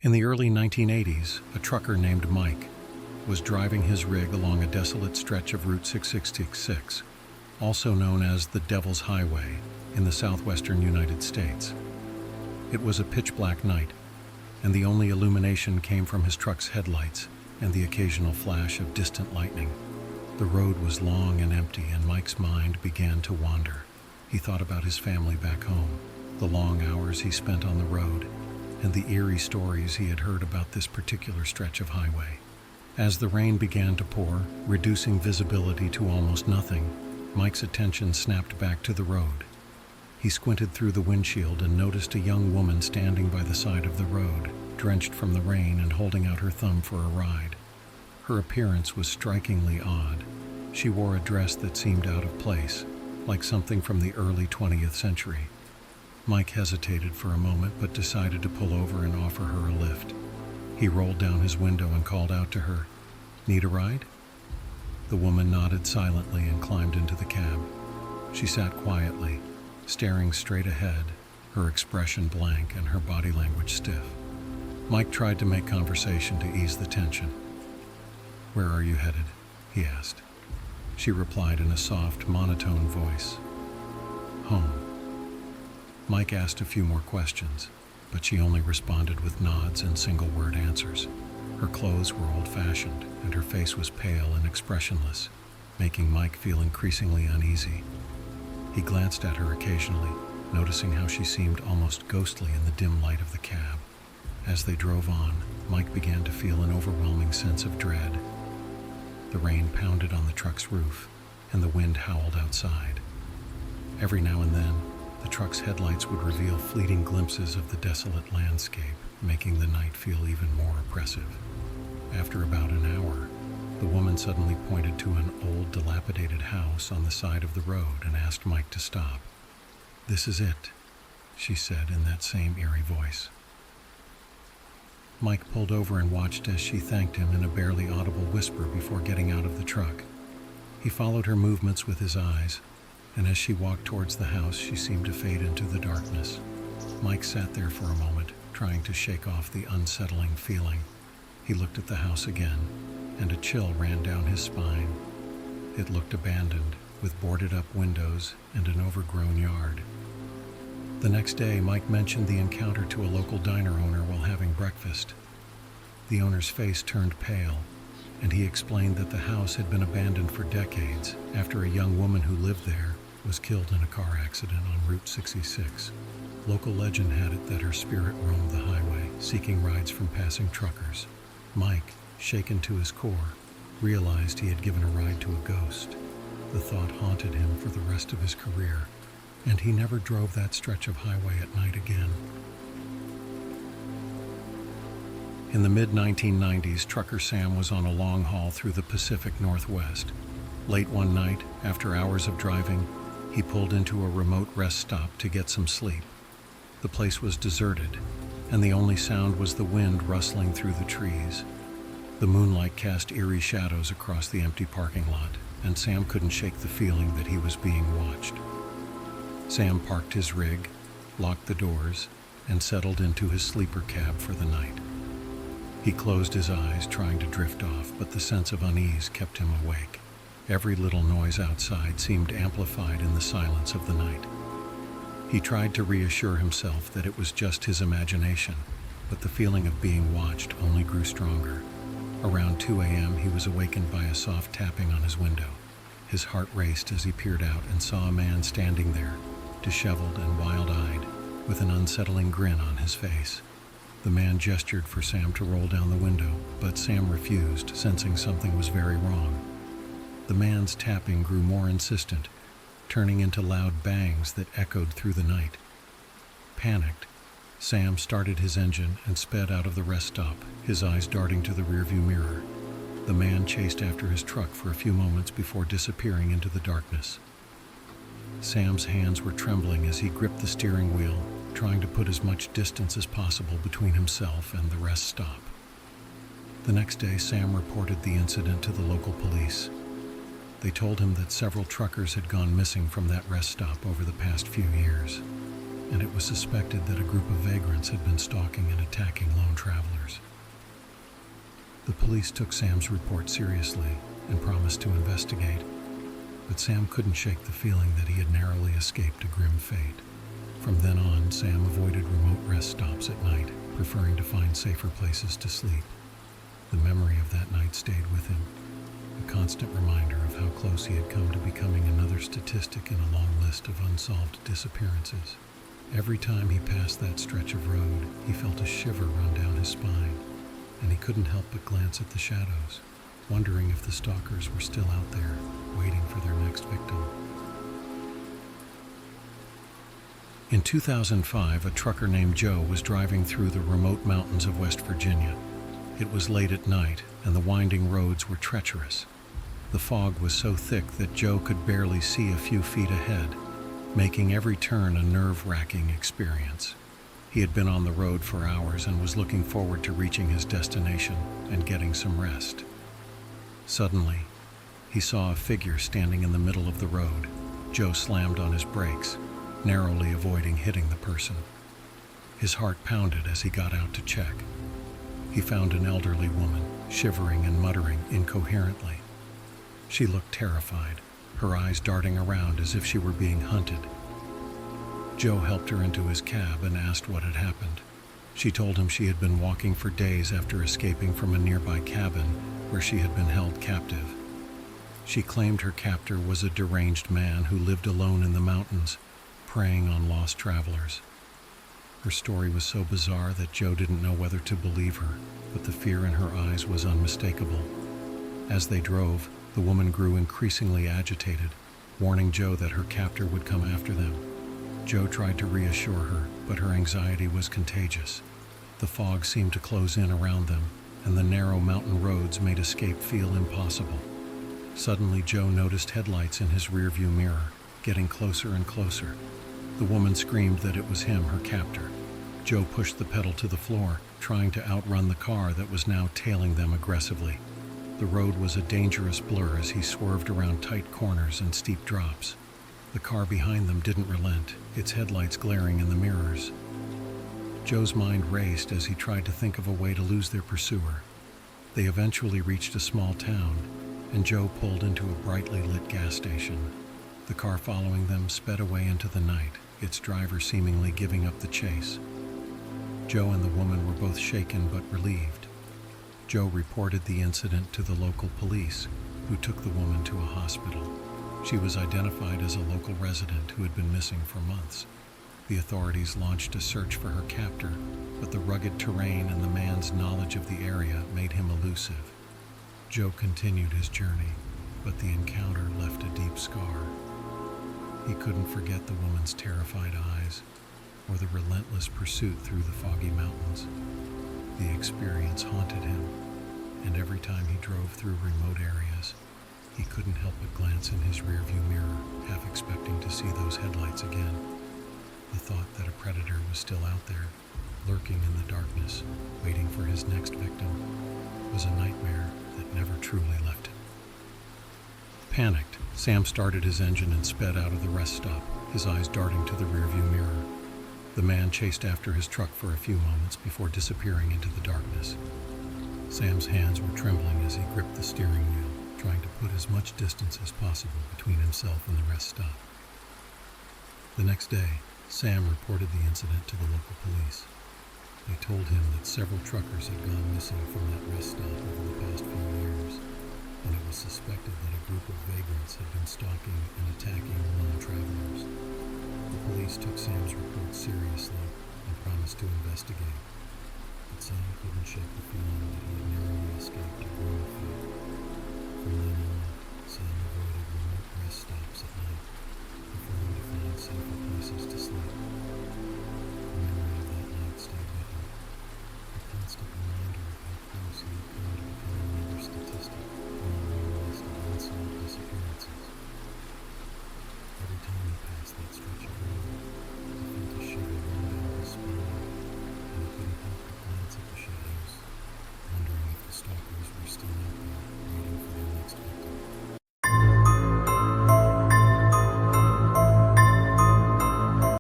In the early 1980s, a trucker named Mike was driving his rig along a desolate stretch of Route 66, also known as the Devil's Highway, in the southwestern United States. It was a pitch-black night, and the only illumination came from his truck's headlights and the occasional flash of distant lightning. The road was long and empty, and Mike's mind began to wander. He thought about his family back home, the long hours he spent on the road, and the eerie stories he had heard about this particular stretch of highway. As the rain began to pour, reducing visibility to almost nothing, Mike's attention snapped back to the road. He squinted through the windshield and noticed a young woman standing by the side of the road, drenched from the rain and holding out her thumb for a ride. Her appearance was strikingly odd. She wore a dress that seemed out of place, like something from the early 20th century. Mike hesitated for a moment but decided to pull over and offer her a lift. He rolled down his window and called out to her, "Need a ride?" The woman nodded silently and climbed into the cab. She sat quietly, staring straight ahead, her expression blank and her body language stiff. Mike tried to make conversation to ease the tension. "Where are you headed?" he asked. She replied in a soft, monotone voice, "Home." Mike asked a few more questions, but she only responded with nods and single-word answers. Her clothes were old-fashioned, and her face was pale and expressionless, making Mike feel increasingly uneasy. He glanced at her occasionally, noticing how she seemed almost ghostly in the dim light of the cab. As they drove on, Mike began to feel an overwhelming sense of dread. The rain pounded on the truck's roof, and the wind howled outside. Every now and then, the truck's headlights would reveal fleeting glimpses of the desolate landscape, making the night feel even more oppressive. After about an hour, the woman suddenly pointed to an old, dilapidated house on the side of the road and asked Mike to stop. "This is it," she said in that same eerie voice. Mike pulled over and watched as she thanked him in a barely audible whisper before getting out of the truck. He followed her movements with his eyes, and as she walked towards the house, she seemed to fade into the darkness. Mike sat there for a moment, trying to shake off the unsettling feeling. He looked at the house again, and a chill ran down his spine. It looked abandoned, with boarded-up windows and an overgrown yard. The next day, Mike mentioned the encounter to a local diner owner while having breakfast. The owner's face turned pale, and he explained that the house had been abandoned for decades after a young woman who lived there was killed in a car accident on Route 66. Local legend had it that her spirit roamed the highway, seeking rides from passing truckers. Mike, shaken to his core, realized he had given a ride to a ghost. The thought haunted him for the rest of his career, and he never drove that stretch of highway at night again. In the mid-1990s, trucker Sam was on a long haul through the Pacific Northwest. Late one night, after hours of driving, he pulled into a remote rest stop to get some sleep. The place was deserted, and the only sound was the wind rustling through the trees. The moonlight cast eerie shadows across the empty parking lot, and Sam couldn't shake the feeling that he was being watched. Sam parked his rig, locked the doors, and settled into his sleeper cab for the night. He closed his eyes, trying to drift off, but the sense of unease kept him awake. Every little noise outside seemed amplified in the silence of the night. He tried to reassure himself that it was just his imagination, but the feeling of being watched only grew stronger. Around 2 a.m., he was awakened by a soft tapping on his window. His heart raced as he peered out and saw a man standing there, disheveled and wild-eyed, with an unsettling grin on his face. The man gestured for Sam to roll down the window, but Sam refused, sensing something was very wrong. The man's tapping grew more insistent, turning into loud bangs that echoed through the night. Panicked, Sam started his engine and sped out of the rest stop, his eyes darting to the rearview mirror. The man chased after his truck for a few moments before disappearing into the darkness. Sam's hands were trembling as he gripped the steering wheel, trying to put as much distance as possible between himself and the rest stop. The next day, Sam reported the incident to the local police. They told him that several truckers had gone missing from that rest stop over the past few years. and it was suspected that a group of vagrants had been stalking and attacking lone travelers. The police took Sam's report seriously and promised to investigate, but Sam couldn't shake the feeling that he had narrowly escaped a grim fate. From then on, Sam avoided remote rest stops at night, preferring to find safer places to sleep. The memory of that night stayed with him, a constant reminder of how close he had come to becoming another statistic in a long list of unsolved disappearances. Every time he passed that stretch of road, he felt a shiver run down his spine, and he couldn't help but glance at the shadows, wondering if the stalkers were still out there, waiting for their next victim. In 2005, a trucker named Joe was driving through the remote mountains of West Virginia. It was late at night, and the winding roads were treacherous. The fog was so thick that Joe could barely see a few feet ahead, making every turn a nerve-wracking experience. He had been on the road for hours and was looking forward to reaching his destination and getting some rest. Suddenly, he saw a figure standing in the middle of the road. Joe slammed on his brakes, narrowly avoiding hitting the person. His heart pounded as he got out to check. He found an elderly woman, shivering and muttering incoherently. She looked terrified, her eyes darting around as if she were being hunted. Joe helped her into his cab and asked what had happened. She told him she had been walking for days after escaping from a nearby cabin where she had been held captive. She claimed her captor was a deranged man who lived alone in the mountains, preying on lost travelers. Her story was so bizarre that Joe didn't know whether to believe her, but the fear in her eyes was unmistakable. As they drove, the woman grew increasingly agitated, warning Joe that her captor would come after them. Joe tried to reassure her, but her anxiety was contagious. The fog seemed to close in around them, and the narrow mountain roads made escape feel impossible. Suddenly, Joe noticed headlights in his rearview mirror, getting closer and closer. The woman screamed that it was him, her captor. Joe pushed the pedal to the floor, trying to outrun the car that was now tailing them aggressively. The road was a dangerous blur as he swerved around tight corners and steep drops. The car behind them didn't relent, its headlights glaring in the mirrors. Joe's mind raced as he tried to think of a way to lose their pursuer. They eventually reached a small town, and Joe pulled into a brightly lit gas station. The car following them sped away into the night, its driver seemingly giving up the chase. Joe and the woman were both shaken but relieved. Joe reported the incident to the local police, who took the woman to a hospital. She was identified as a local resident who had been missing for months. The authorities launched a search for her captor, but the rugged terrain and the man's knowledge of the area made him elusive. Joe continued his journey, but the encounter left a deep scar. He couldn't forget the woman's terrified eyes, or the relentless pursuit through the foggy mountains. The experience haunted him, and every time he drove through remote areas, he couldn't help but glance in his rearview mirror, half expecting to see those headlights again. The thought that a predator was still out there, lurking in the darkness, waiting for his next victim, was a nightmare that never truly left him. Panicked, Sam started his engine and sped out of the rest stop, his eyes darting to the rearview mirror. The man chased after his truck for a few moments before disappearing into the darkness. Sam's hands were trembling as he gripped the steering wheel, trying to put as much distance as possible between himself and the rest stop. The next day, Sam reported the incident to the local police. They told him that several truckers had gone missing from that rest stop over the past few years, and it was suspected that a group of vagrants had been stalking and attacking lone travelers. The police took Sam's report seriously and promised to investigate, but Sam couldn't shake the feeling